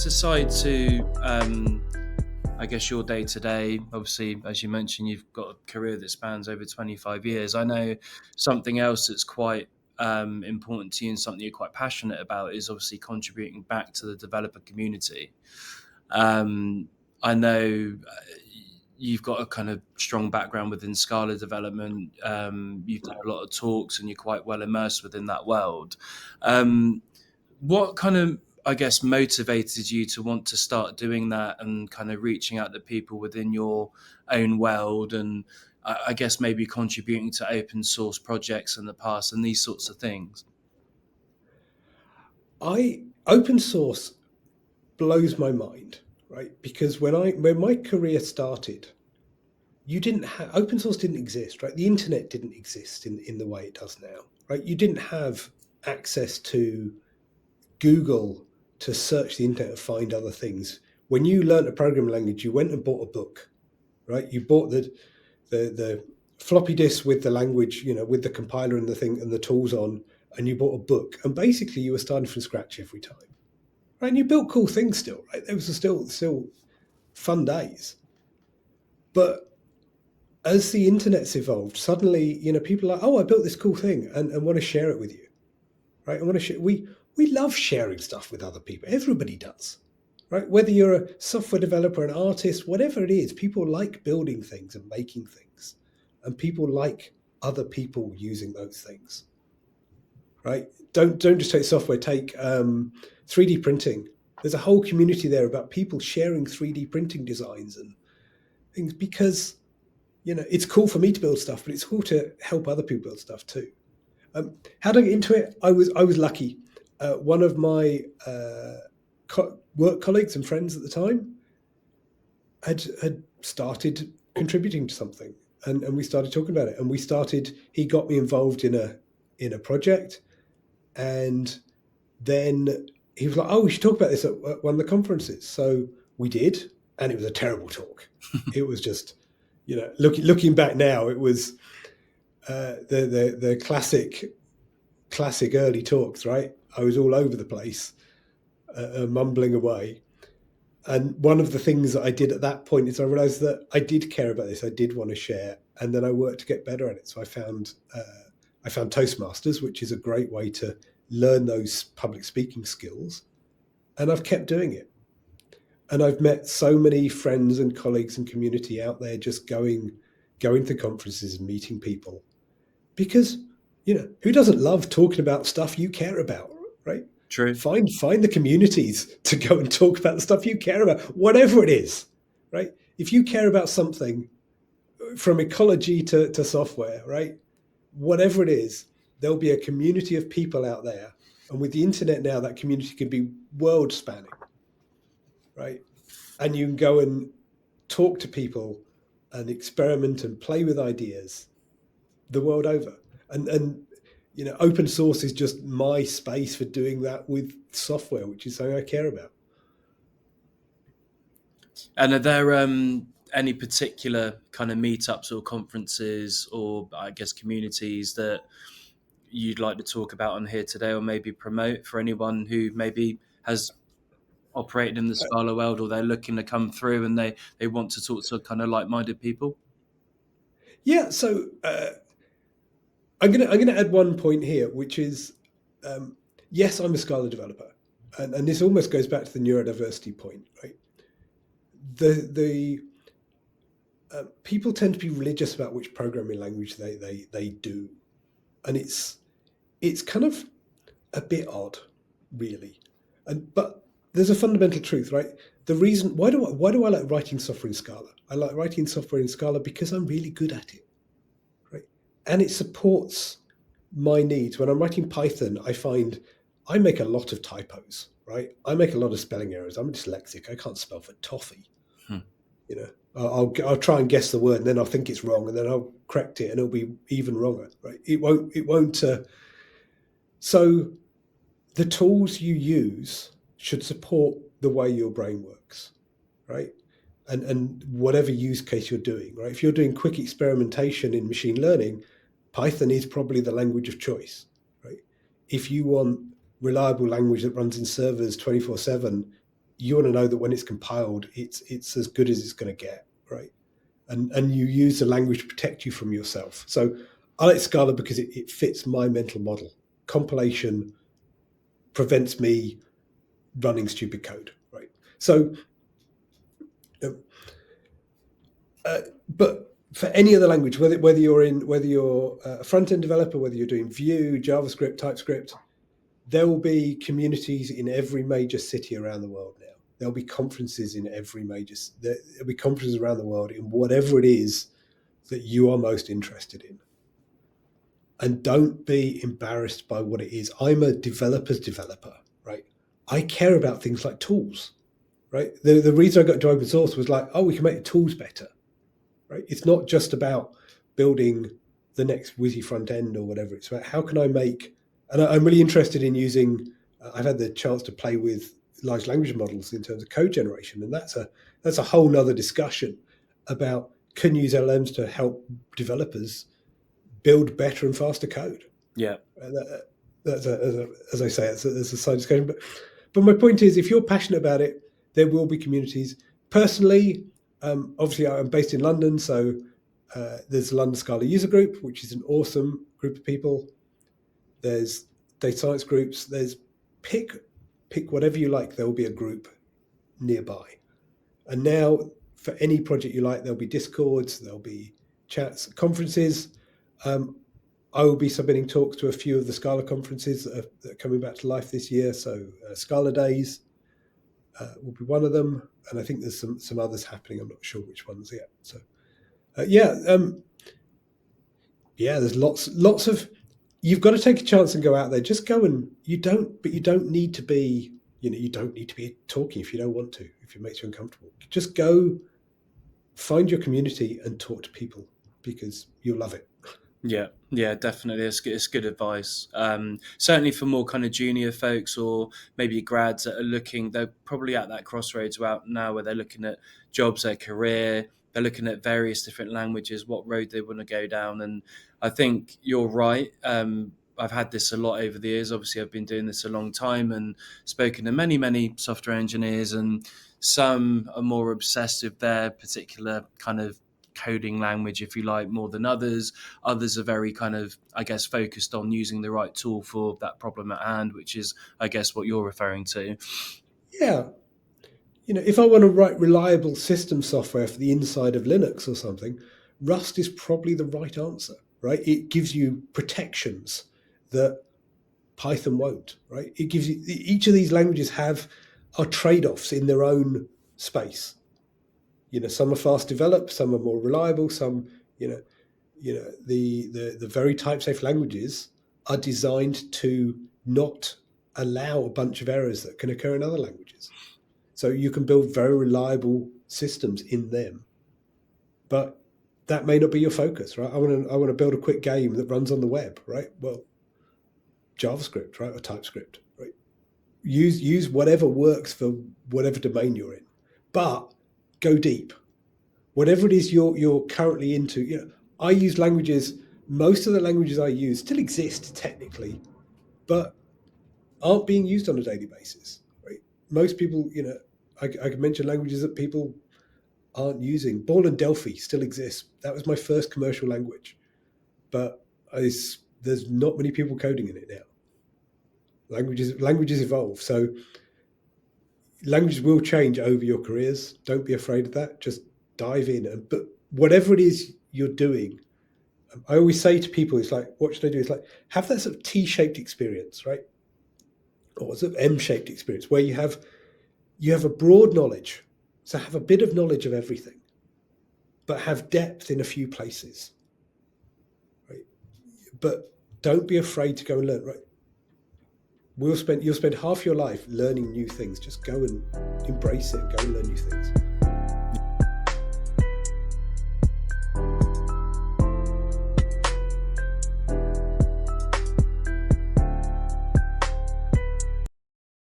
guess aside to, I guess your day to day, obviously, as you mentioned, you've got a career that spans over 25 years. I know something else that's quite important to you and something you're quite passionate about is obviously contributing back to the developer community. Um, I know you've got a kind of strong background within Scala development. You've done a lot of talks and you're quite well immersed within that world. Um, what kind of, I guess, motivated you to want to start doing that and kind of reaching out to people within your own world and I guess maybe contributing to open source projects in the past and these sorts of things? Open source blows my mind, right? Because when my career started, you didn't have open source didn't exist, right? The internet didn't exist in the way it does now, right? You didn't have access to Google to search the internet and find other things. When you learned a programming language, you went and bought a book, right? You bought the floppy disk with the language, with the compiler and the thing and the tools on, and you bought a book. And basically, you were starting from scratch every time, right? And you built cool things still, right? There was still fun days, but as the internet's evolved, suddenly, people are like, oh, I built this cool thing and want to share it with you, right? I want to share. We love sharing stuff with other people. Everybody does, right? Whether you're a software developer, an artist, whatever it is, people like building things and making things, and people like other people using those things, right? Don't just take software. Take 3D printing. There's a whole community there about people sharing 3D printing designs and things because it's cool for me to build stuff, but it's cool to help other people build stuff too. How did I get into it? I was lucky. One of my work colleagues and friends at the time had started contributing to something, and we started talking about it. And he got me involved in a project, and then he was like, "Oh, we should talk about this at one of the conferences." So we did, and it was a terrible talk. It was just, looking back now, it was the classic early talks, right? I was all over the place, mumbling away. And one of the things that I did at that point is I realized that I did care about this. I did want to share, and then I worked to get better at it. So I found Toastmasters, which is a great way to learn those public speaking skills, and I've kept doing it. And I've met so many friends and colleagues and community out there just going to conferences and meeting people, because who doesn't love talking about stuff you care about, right? True. Find the communities to go and talk about the stuff you care about, whatever it is, right? If you care about something, from ecology to software, right? Whatever it is, there'll be a community of people out there. And with the internet now, that community can be world spanning, right? And you can go and talk to people and experiment and play with ideas the world over. And open source is just my space for doing that with software, which is something I care about. And are there any particular kind of meetups or conferences or I guess communities that you'd like to talk about on here today or maybe promote for anyone who maybe has operated in the Scala world or they're looking to come through and they want to talk to kind of like-minded people? Yeah, so I'm gonna add one point here, which is yes, I'm a Scala developer, and this almost goes back to the neurodiversity point, right? The people tend to be religious about which programming language they do, and it's kind of a bit odd, really. But there's a fundamental truth, right? The reason why do I like writing software in Scala? I like writing software in Scala because I'm really good at it, right? And it supports my needs. When I'm writing Python, I find I make a lot of typos, right? I make a lot of spelling errors. I'm dyslexic. I can't spell for toffee. I'll try and guess the word, and then I'll think it's wrong, and then I'll correct it, and it'll be even wronger, right? It won't. So the tools you use should support the way your brain works, right? And whatever use case you're doing, right? If you're doing quick experimentation in machine learning, Python is probably the language of choice, right? If you want reliable language that runs in servers 24/7, you want to know that when it's compiled, it's as good as it's going to get, right? And you use the language to protect you from yourself. So I like Scala because it fits my mental model. Compilation prevents me running stupid code, right? So, but for any other language, whether you're a front end developer, whether you're doing Vue, JavaScript, TypeScript, there will be communities in every major city around the world now. There'll be conferences in there'll be conferences around the world in whatever it is that you are most interested in. And don't be embarrassed by what it is. I'm a developer's developer, right? I care about things like tools, right? The reason I got into open source was like, oh, we can make the tools better, right? It's not just about building the next whizzy front end or whatever. It's about how can I make, and I'm really interested in using, I've had the chance to play with large language models in terms of code generation. And that's a whole nother discussion about can use LLMs to help developers build better and faster code. Yeah. That's as I say, it's a side discussion. But my point is, if you're passionate about it, there will be communities. Personally, obviously, I'm based in London, so there's the London Scala User Group, which is an awesome group of people. There's data science groups. There's pick whatever you like. There will be a group nearby. And now, for any project you like, there'll be Discords, there'll be chats, conferences. I will be submitting talks to a few of the Scala conferences that are coming back to life this year. So Scala Days will be one of them, and I think there's some others happening. I'm not sure which ones yet. So there's lots of. You've got to take a chance and go out there. Just go, and you don't need to be. You don't need to be talking if you don't want to. If it makes you uncomfortable, just go. Find your community and talk to people because you'll love it. Yeah, definitely. It's good advice. Certainly for more kind of junior folks or maybe grads that are looking, they're probably at that crossroads out now where they're looking at jobs, their career, they're looking at various different languages, what road they want to go down. And I think you're right. I've had this a lot over the years. Obviously, I've been doing this a long time and spoken to many, many software engineers, and some are more obsessed with their particular kind of coding language, if you like, more than others. Others are very kind of, I guess, focused on using the right tool for that problem at hand, which is, I guess, what you're referring to. Yeah. If I want to write reliable system software for the inside of Linux or something, Rust is probably the right answer, right? It gives you protections that Python won't, right? It gives you, each of these languages are trade-offs in their own space. Some are fast developed, some are more reliable, some, the very type-safe languages are designed to not allow a bunch of errors that can occur in other languages. So you can build very reliable systems in them. But that may not be your focus, right? I want to build a quick game that runs on the web, right? Well, JavaScript, right, or TypeScript, right? Use whatever works for whatever domain you're in, but go deep. Whatever it is you're currently into, I use languages. Most of the languages I use still exist technically, but aren't being used on a daily basis, right? Most people, I could mention languages that people aren't using. Ball and Delphi still exists. That was my first commercial language, but there's not many people coding in it now. Languages evolve, so languages will change over your careers. Don't be afraid of that. Just dive in. But whatever it is you're doing, I always say to people, it's like, what should I do? It's like, have that sort of T-shaped experience, right? Or sort of M-shaped experience where you have a broad knowledge. So have a bit of knowledge of everything, but have depth in a few places, right? But don't be afraid to go and learn, right? You'll spend half your life learning new things. Just go and embrace it. Go and learn new things.